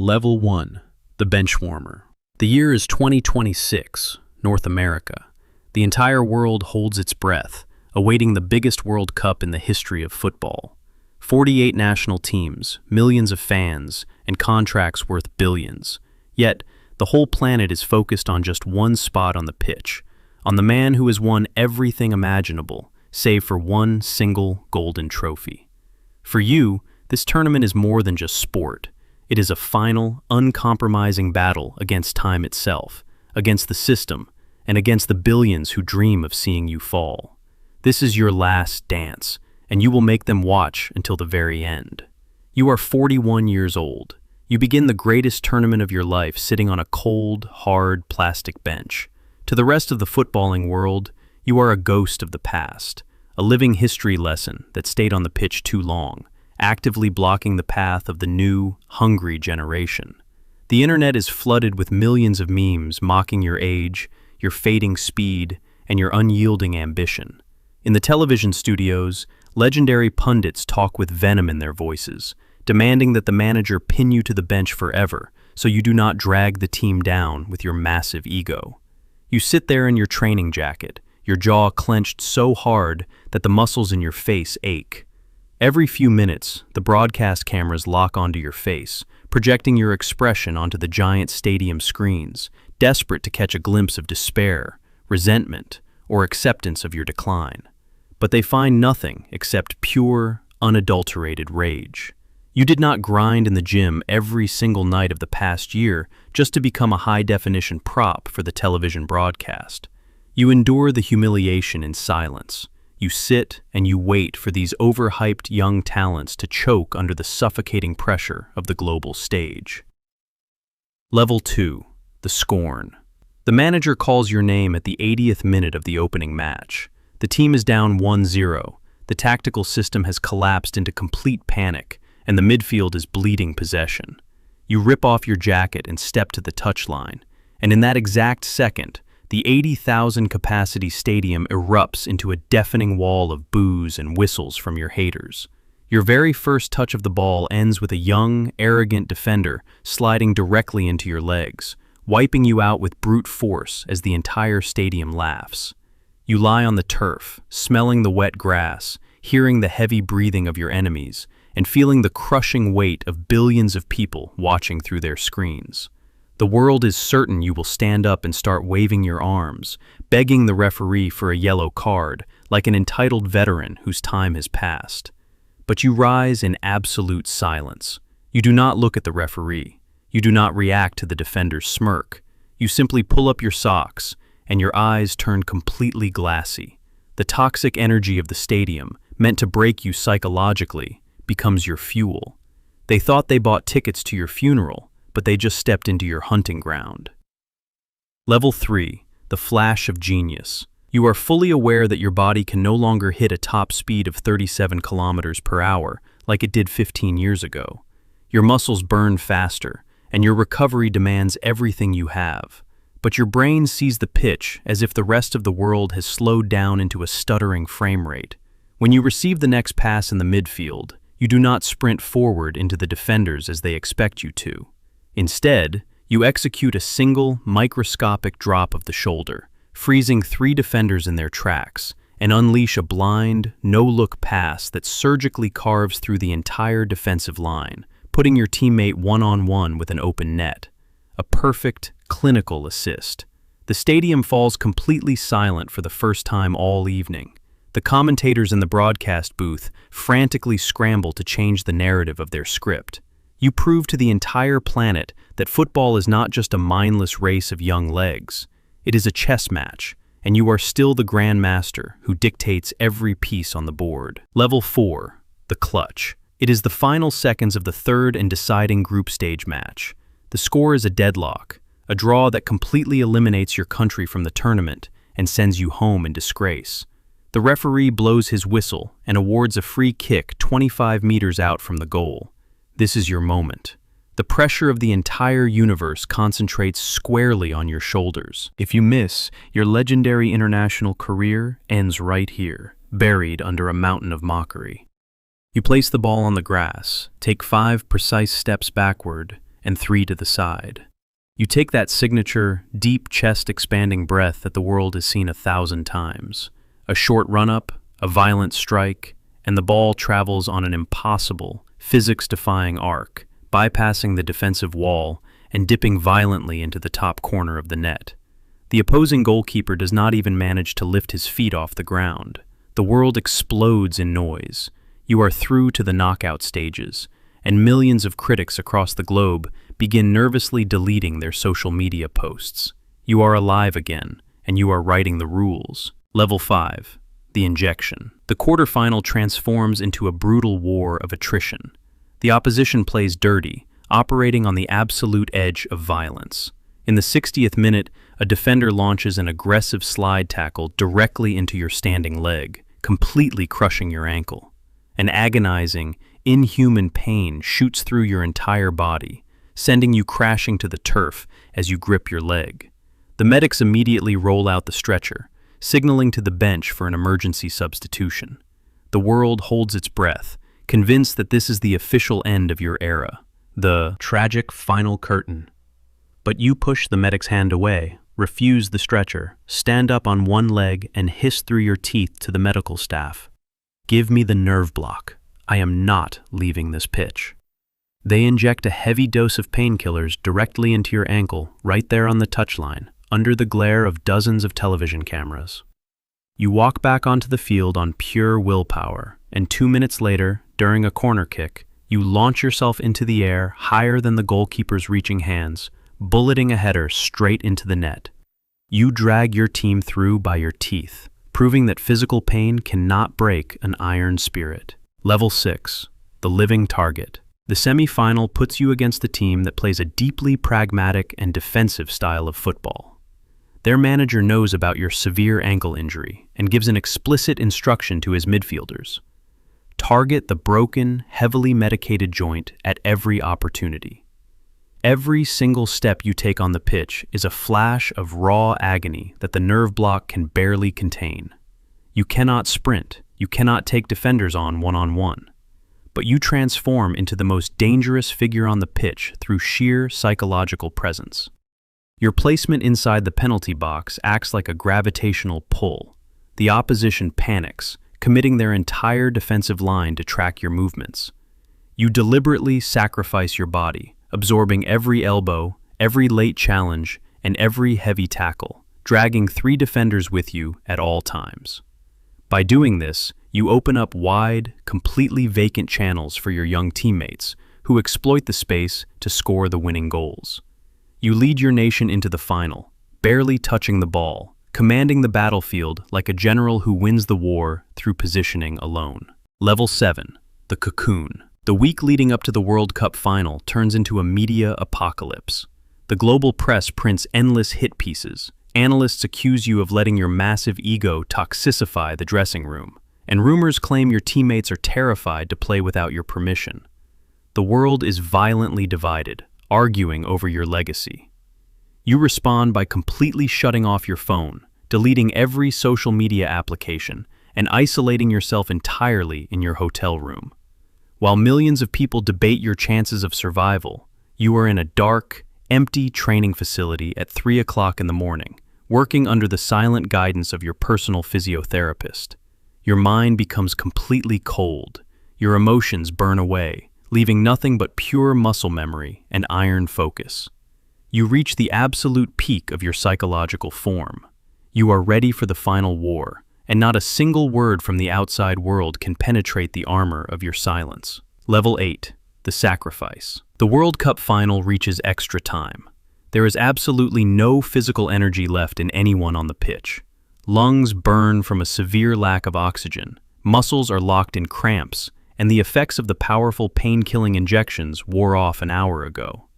Level 1. The Benchwarmer. The year is 2026, North America. The entire world holds its breath, awaiting the biggest World Cup in the history of football. 48 national teams, millions of fans, and contracts worth billions. Yet, the whole planet is focused on just one spot on the pitch, on the man who has won everything imaginable, save for one single golden trophy. For you, this tournament is more than just sport. It is a final, uncompromising battle against time itself, against the system, and against the billions who dream of seeing you fall. This is your last dance, and you will make them watch until the very end. You are 41 years old. You begin the greatest tournament of your life sitting on a cold, hard plastic bench. To the rest of the footballing world, you are a ghost of the past, a living history lesson that stayed on the pitch too long, actively blocking the path of the new, hungry generation. The internet is flooded with millions of memes mocking your age, your fading speed, and your unyielding ambition. In the television studios, legendary pundits talk with venom in their voices, demanding that the manager pin you to the bench forever so you do not drag the team down with your massive ego. You sit there in your training jacket, your jaw clenched so hard that the muscles in your face ache. Every few minutes, the broadcast cameras lock onto your face, projecting your expression onto the giant stadium screens, desperate to catch a glimpse of despair, resentment, or acceptance of your decline. But they find nothing except pure, unadulterated rage. You did not grind in the gym every single night of the past year just to become a high-definition prop for the television broadcast. You endure the humiliation in silence. You sit and you wait for these overhyped young talents to choke under the suffocating pressure of the global stage. Level 2. The Scorn. The manager calls your name at the 80th minute of the opening match. The team is down 1-0. The tactical system has collapsed into complete panic, and the midfield is bleeding possession. You rip off your jacket and step to the touchline, and in that exact second, the 80,000 capacity stadium erupts into a deafening wall of boos and whistles from your haters. Your very first touch of the ball ends with a young, arrogant defender sliding directly into your legs, wiping you out with brute force as the entire stadium laughs. You lie on the turf, smelling the wet grass, hearing the heavy breathing of your enemies, and feeling the crushing weight of billions of people watching through their screens. The world is certain you will stand up and start waving your arms, begging the referee for a yellow card, like an entitled veteran whose time has passed. But you rise in absolute silence. You do not look at the referee. You do not react to the defender's smirk. You simply pull up your socks, and your eyes turn completely glassy. The toxic energy of the stadium, meant to break you psychologically, becomes your fuel. They thought they bought tickets to your funeral, but they just stepped into your hunting ground. Level 3. The Flash of Genius. You are fully aware that your body can no longer hit a top speed of 37 kilometers per hour like it did 15 years ago. Your muscles burn faster, and your recovery demands everything you have. But your brain sees the pitch as if the rest of the world has slowed down into a stuttering frame rate. When you receive the next pass in the midfield, you do not sprint forward into the defenders as they expect you to. Instead, you execute a single, microscopic drop of the shoulder, freezing 3 defenders in their tracks, and unleash a blind, no-look pass that surgically carves through the entire defensive line, putting your teammate one-on-one with an open net. A perfect, clinical assist. The stadium falls completely silent for the first time all evening. The commentators in the broadcast booth frantically scramble to change the narrative of their script. You prove to the entire planet that football is not just a mindless race of young legs. It is a chess match, and you are still the grandmaster who dictates every piece on the board. Level 4. The Clutch. It is the final seconds of the third and deciding group stage match. The score is a deadlock, a draw that completely eliminates your country from the tournament and sends you home in disgrace. The referee blows his whistle and awards a free kick 25 meters out from the goal. This is your moment. The pressure of the entire universe concentrates squarely on your shoulders. If you miss, your legendary international career ends right here, buried under a mountain of mockery. You place the ball on the grass, take 5 precise steps backward, and 3 to the side. You take that signature, deep chest-expanding breath that the world has seen 1,000 times. A short run-up, a violent strike, and the ball travels on an impossible, physics-defying arc, bypassing the defensive wall and dipping violently into the top corner of the net. The opposing goalkeeper does not even manage to lift his feet off the ground. The world explodes in noise. You are through to the knockout stages, and millions of critics across the globe begin nervously deleting their social media posts. You are alive again, and you are writing the rules. Level 5. The injection. The quarterfinal transforms into a brutal war of attrition. The opposition plays dirty, operating on the absolute edge of violence. In the 60th minute, a defender launches an aggressive slide tackle directly into your standing leg, completely crushing your ankle. An agonizing, inhuman pain shoots through your entire body, sending you crashing to the turf as you grip your leg. The medics immediately roll out the stretcher, signaling to the bench for an emergency substitution. The world holds its breath, convinced that this is the official end of your era, the tragic final curtain. But you push the medic's hand away, refuse the stretcher, stand up on one leg, and hiss through your teeth to the medical staff. Give me the nerve block. I am not leaving this pitch. They inject a heavy dose of painkillers directly into your ankle, right there on the touchline, under the glare of dozens of television cameras. You walk back onto the field on pure willpower, and 2 minutes later, during a corner kick, you launch yourself into the air higher than the goalkeeper's reaching hands, bulleting a header straight into the net. You drag your team through by your teeth, proving that physical pain cannot break an iron spirit. Level 6. The living target. The semi-final puts you against a team that plays a deeply pragmatic and defensive style of football. Their manager knows about your severe ankle injury and gives an explicit instruction to his midfielders. Target the broken, heavily medicated joint at every opportunity. Every single step you take on the pitch is a flash of raw agony that the nerve block can barely contain. You cannot sprint, you cannot take defenders on one-on-one, but you transform into the most dangerous figure on the pitch through sheer psychological presence. Your placement inside the penalty box acts like a gravitational pull. The opposition panics, committing their entire defensive line to track your movements. You deliberately sacrifice your body, absorbing every elbow, every late challenge, and every heavy tackle, dragging 3 defenders with you at all times. By doing this, you open up wide, completely vacant channels for your young teammates, who exploit the space to score the winning goals. You lead your nation into the final, barely touching the ball, commanding the battlefield like a general who wins the war through positioning alone. Level 7. The Cocoon. The week leading up to the World Cup final turns into a media apocalypse. The global press prints endless hit pieces. Analysts accuse you of letting your massive ego toxicify the dressing room, and rumors claim your teammates are terrified to play without your permission. The world is violently divided, arguing over your legacy. You respond by completely shutting off your phone, deleting every social media application, and isolating yourself entirely in your hotel room. While millions of people debate your chances of survival, you are in a dark, empty training facility at 3 o'clock in the morning, working under the silent guidance of your personal physiotherapist. Your mind becomes completely cold. Your emotions burn away, leaving nothing but pure muscle memory and iron focus. You reach the absolute peak of your psychological form. You are ready for the final war, and not a single word from the outside world can penetrate the armor of your silence. Level 8. The sacrifice. The World Cup final reaches extra time. There is absolutely no physical energy left in anyone on the pitch. Lungs burn from a severe lack of oxygen, muscles are locked in cramps, and the effects of the powerful pain-killing injections wore off an hour ago.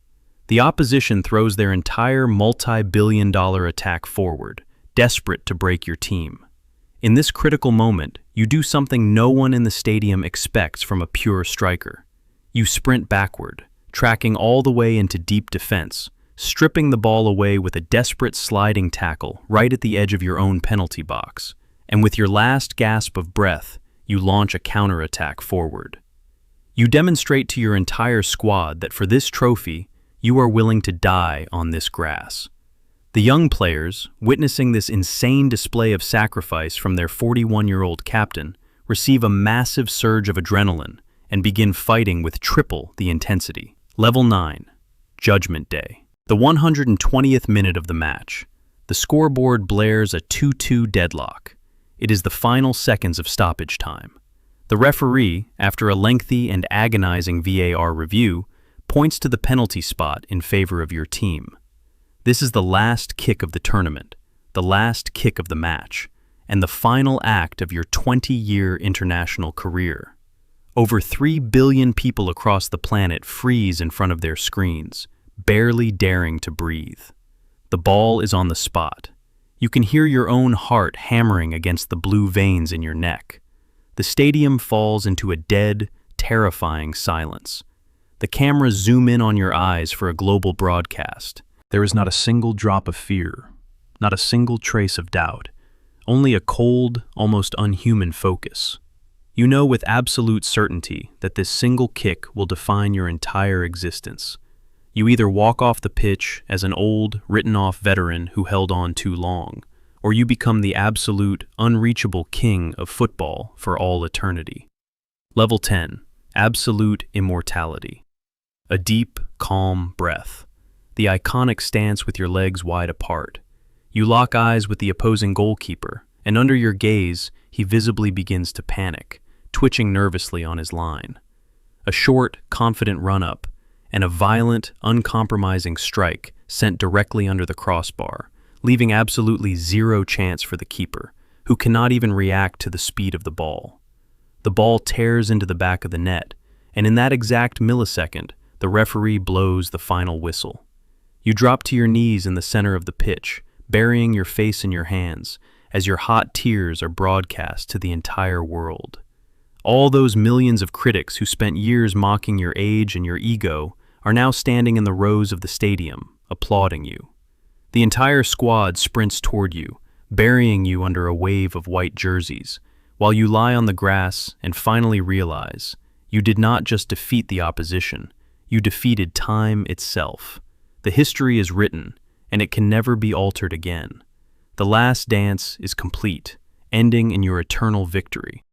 The opposition throws their entire multi-billion-dollar attack forward, desperate to break your team. In this critical moment, you do something no one in the stadium expects from a pure striker. You sprint backward, tracking all the way into deep defense, stripping the ball away with a desperate sliding tackle right at the edge of your own penalty box, and with your last gasp of breath, you launch a counterattack forward. You demonstrate to your entire squad that for this trophy, You are willing to die on this grass. The young players, witnessing this insane display of sacrifice from their 41-year-old captain, receive a massive surge of adrenaline and begin fighting with triple the intensity. Level 9. Judgment Day. The 120th minute of the match. The scoreboard blares a 2-2 deadlock. It is the final seconds of stoppage time. The referee, after a lengthy and agonizing VAR review, points to the penalty spot in favor of your team. This is the last kick of the tournament, the last kick of the match, and the final act of your 20-year international career. Over 3 billion people across the planet freeze in front of their screens, barely daring to breathe. The ball is on the spot. You can hear your own heart hammering against the blue veins in your neck. The stadium falls into a dead, terrifying silence. The cameras zoom in on your eyes for a global broadcast. There is not a single drop of fear, not a single trace of doubt, only a cold, almost unhuman focus. You know with absolute certainty that this single kick will define your entire existence. You either walk off the pitch as an old, written-off veteran who held on too long, or you become the absolute, unreachable king of football for all eternity. Level 10. Absolute Immortality. A deep, calm breath. The iconic stance with your legs wide apart. You lock eyes with the opposing goalkeeper, and under your gaze, he visibly begins to panic, twitching nervously on his line. A short, confident run-up, and a violent, uncompromising strike sent directly under the crossbar, leaving absolutely zero chance for the keeper, who cannot even react to the speed of the ball. The ball tears into the back of the net, and in that exact millisecond, the referee blows the final whistle. You drop to your knees in the center of the pitch, burying your face in your hands, as your hot tears are broadcast to the entire world. All those millions of critics who spent years mocking your age and your ego are now standing in the rows of the stadium, applauding you. The entire squad sprints toward you, burying you under a wave of white jerseys, while you lie on the grass and finally realize you did not just defeat the opposition, you defeated time itself. The history is written, and it can never be altered again. The last dance is complete, ending in your eternal victory.